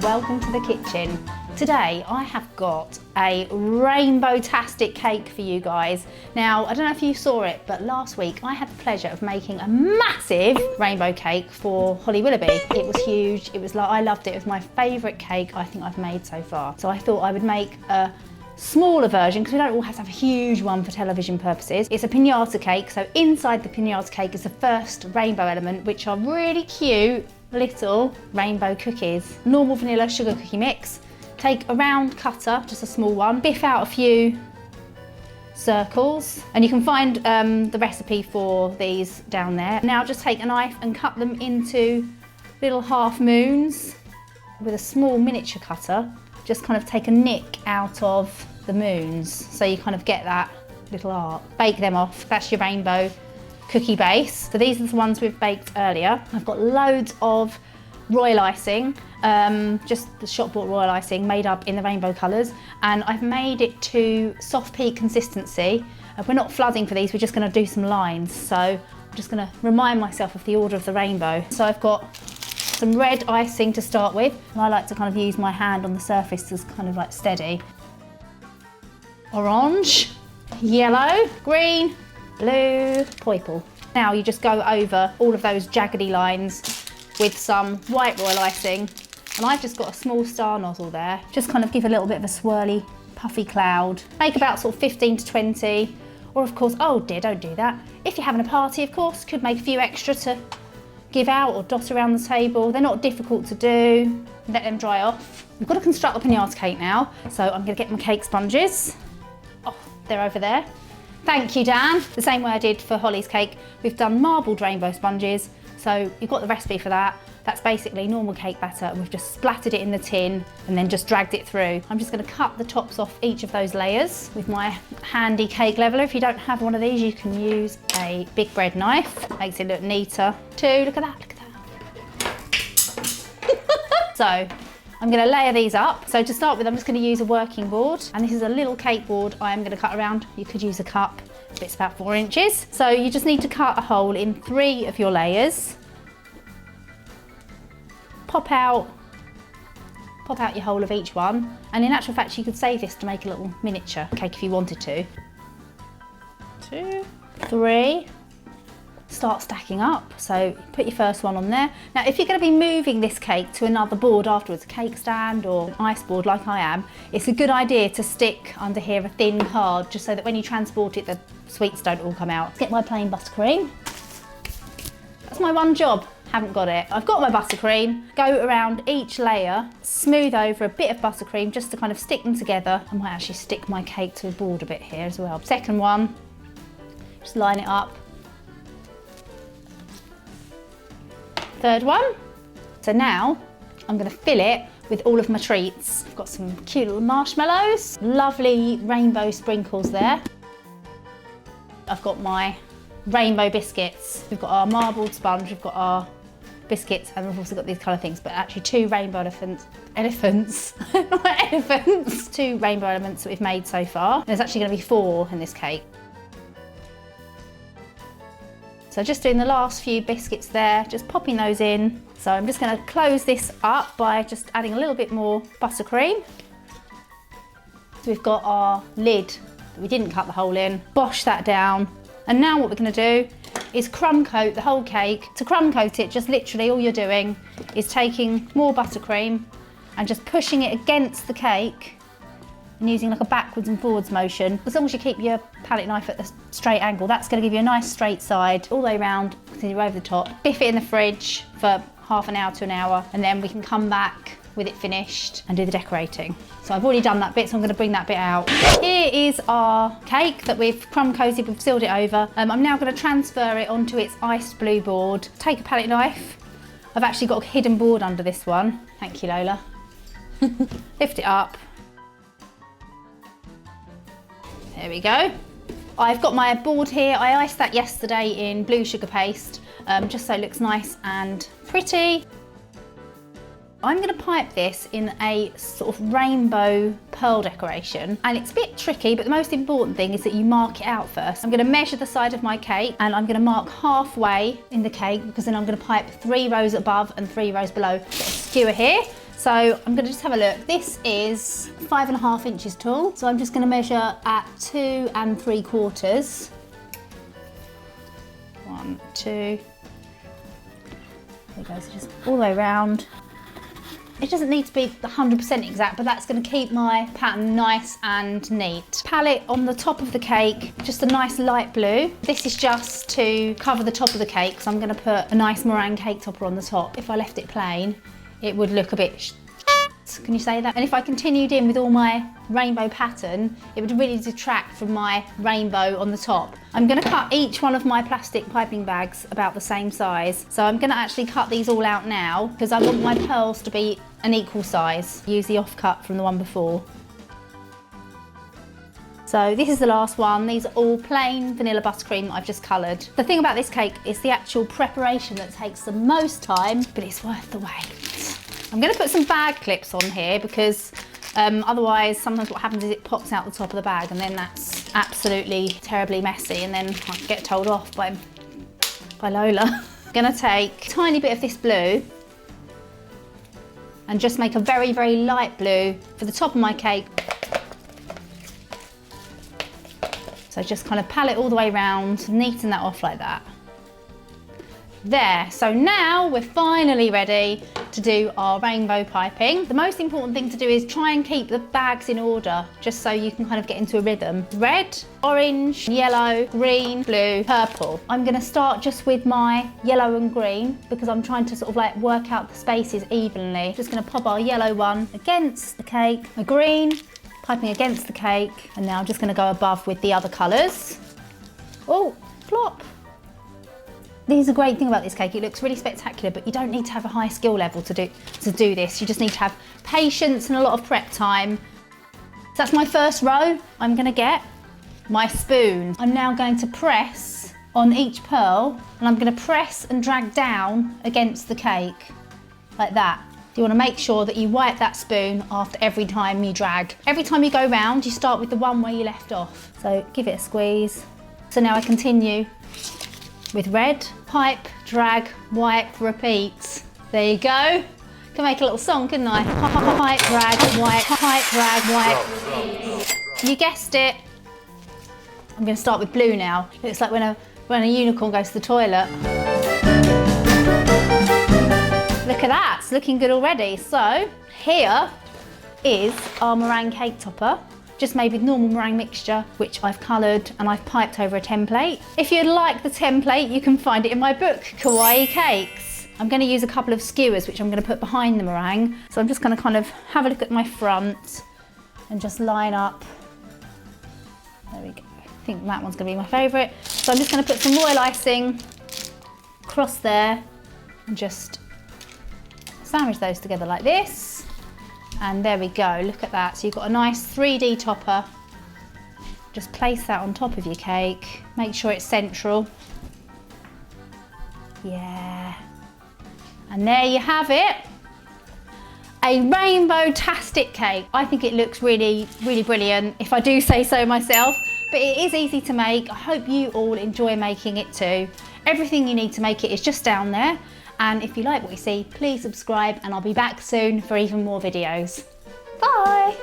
welcome to the kitchen. Today I have got a Rainbowtastic cake for you guys. Now, I don't know if you saw it, but last week I had the pleasure of making a massive rainbow cake for Holly Willoughby. It was huge, it was like, I loved it. It was my favourite cake I think I've made so far. So I thought I would make a smaller version, because we don't all have to have a huge one for television purposes. It's a piñata cake, so inside the piñata cake is the first rainbow element, which are really cute little rainbow cookies. Normal vanilla sugar cookie mix. Take a round cutter, just a small one, biff out a few circles, and you can find the recipe for these down there. Now just take a knife and cut them into little half moons with a small miniature cutter. Just kind of take a nick out of the moons, so you kind of get that little arc. Bake them off, that's your rainbow cookie base. So these are the ones we've baked earlier. I've got loads of royal icing, just the shop bought royal icing made up in the rainbow colours, and I've made it to soft peak consistency. We're not flooding for these, we're just going to do some lines, so I'm just going to remind myself of the order of the rainbow. So I've got some red icing to start with, and I like to kind of use my hand on the surface as kind of like steady. Orange, yellow, green, blue, purple. Now you just go over all of those jaggedy lines with some white royal icing, and I've just got a small star nozzle there. Just kind of give a little bit of a swirly, puffy cloud. Make about sort of 15 to 20, or of course, oh dear, don't do that. If you're having a party, of course, could make a few extra to give out or dot around the table. They're not difficult to do. Let them dry off. We've got to construct the piñata cake now, so I'm going to get my cake sponges. Oh, they're over there. Thank you, Dan. The same way I did for Holly's cake. We've done marbled rainbow sponges, so you've got the recipe for that. That's basically normal cake batter, and we've just splattered it in the tin and then just dragged it through. I'm just going to cut the tops off each of those layers with my handy cake leveler. If you don't have one of these, you can use a big bread knife. Makes it look neater too. Look at that, look at that. So I'm going to layer these up. So to start with, I'm just going to use a working board, and this is a little cake board I am going to cut around. You could use a cup. It's about 4 inches. So you just need to cut a hole in 3 of your layers. Pop out your hole of each one. And in actual fact, you could save this to make a little miniature cake if you wanted to. 2, 3. Start stacking up. So put your first one on there. Now, if you're going to be moving this cake to another board afterwards, a cake stand or an ice board like I am, it's a good idea to stick under here a thin card, just so that when you transport it, the sweets don't all come out. Get my plain buttercream. That's my one job. Haven't got it. I've got my buttercream. Go around each layer, smooth over a bit of buttercream just to kind of stick them together. I might actually stick my cake to the board a bit here as well. Second one, just line it up. Third one. So now I'm going to fill it with all of my treats. I've got some cute little marshmallows, lovely rainbow sprinkles there. I've got my rainbow biscuits. We've got our marbled sponge, we've got our biscuits, and we've also got these colour things, but actually 2 rainbow elephants, 2 rainbow elements that we've made so far. There's actually going to be 4 in this cake. So just doing the last few biscuits there, just popping those in. So I'm just going to close this up by just adding a little bit more buttercream. So we've got our lid that we didn't cut the hole in, bosh that down. And now what we're going to do is crumb coat the whole cake. To crumb coat it, just literally all you're doing is taking more buttercream and just pushing it against the cake and using like a backwards and forwards motion. As long as you keep your palette knife at the straight angle, that's going to give you a nice straight side all the way around, continue over the top. Biff it in the fridge for half an hour to an hour, and then we can come back with it finished and do the decorating. So I've already done that bit, so I'm going to bring that bit out. Here is our cake that we've crumb coated, we've sealed it over. I'm now going to transfer it onto its iced blue board. Take a palette knife. I've actually got a hidden board under this one. Thank you, Lola. Lift it up. There we go. I've got my board here. I iced that yesterday in blue sugar paste, just so it looks nice and pretty. I'm going to pipe this in a sort of rainbow pearl decoration, and it's a bit tricky, but the most important thing is that you mark it out first. I'm going to measure the side of my cake, and I'm going to mark halfway in the cake, because then I'm going to pipe 3 rows above and 3 rows below. Get a skewer here, So I'm going to just have a look. This is 5.5 inches tall. So I'm just going to measure at 2 3/4. 1, 2. There we go, so just all the way around. It doesn't need to be 100% exact, but that's going to keep my pattern nice and neat. Palette on the top of the cake, just a nice light blue. This is just to cover the top of the cake, because I'm going to put a nice meringue cake topper on the top. If I left it plain, it would look a bit can you say that? And if I continued in with all my rainbow pattern, it would really detract from my rainbow on the top. I'm going to cut each one of my plastic piping bags about the same size. So I'm going to actually cut these all out now, because I want my pearls to be an equal size. Use the offcut from the one before. So this is the last one. These are all plain vanilla buttercream that I've just coloured. The thing about this cake is the actual preparation that takes the most time, but it's worth the wait. I'm going to put some bag clips on here, because otherwise sometimes what happens is it pops out the top of the bag, and then that's absolutely terribly messy, and then I get told off by Lola. I'm going to take a tiny bit of this blue and just make a very, very light blue for the top of my cake. So just kind of palette all the way around, neaten that off like that. There, so now we're finally ready to do our rainbow piping. The most important thing to do is try and keep the bags in order, just so you can kind of get into a rhythm. Red, orange, yellow, green, blue, purple. I'm going to start just with my yellow and green, because I'm trying to sort of like work out the spaces evenly. Just going to pop our yellow one against the cake, a green, piping against the cake, and now I'm just going to go above with the other colours. Oh, flop. This is a great thing about this cake. It looks really spectacular, but you don't need to have a high skill level to do this. You just need to have patience and a lot of prep time. So that's my first row. I'm going to get my spoon. I'm now going to press on each pearl, and I'm going to press and drag down against the cake like that. You want to make sure that you wipe that spoon after every time you drag. Every time you go round, you start with the one where you left off. So give it a squeeze. So now I continue with red, pipe, drag, wipe, repeat. There you go. Can make a little song, couldn't I? Pipe, drag, wipe, pipe, drag, wipe. You guessed it. I'm going to start with blue now. Looks like when a unicorn goes to the toilet. Look at that, it's looking good already. So here is our meringue cake topper. Just made with normal meringue mixture, which I've coloured and I've piped over a template. If you'd like the template, you can find it in my book, Kawaii Cakes. I'm going to use a couple of skewers, which I'm going to put behind the meringue. So I'm just going to kind of have a look at my front and just line up. There we go. I think that one's going to be my favourite. So I'm just going to put some royal icing across there and just sandwich those together like this. And there we go, look at that. So you've got a nice 3D topper. Just place that on top of your cake. Make sure it's central. Yeah. And there you have it. A Rainbowtastic cake. I think it looks really, really brilliant, if I do say so myself. But it is easy to make. I hope you all enjoy making it too. Everything you need to make it is just down there. And if you like what you see, please subscribe, and I'll be back soon for even more videos. Bye!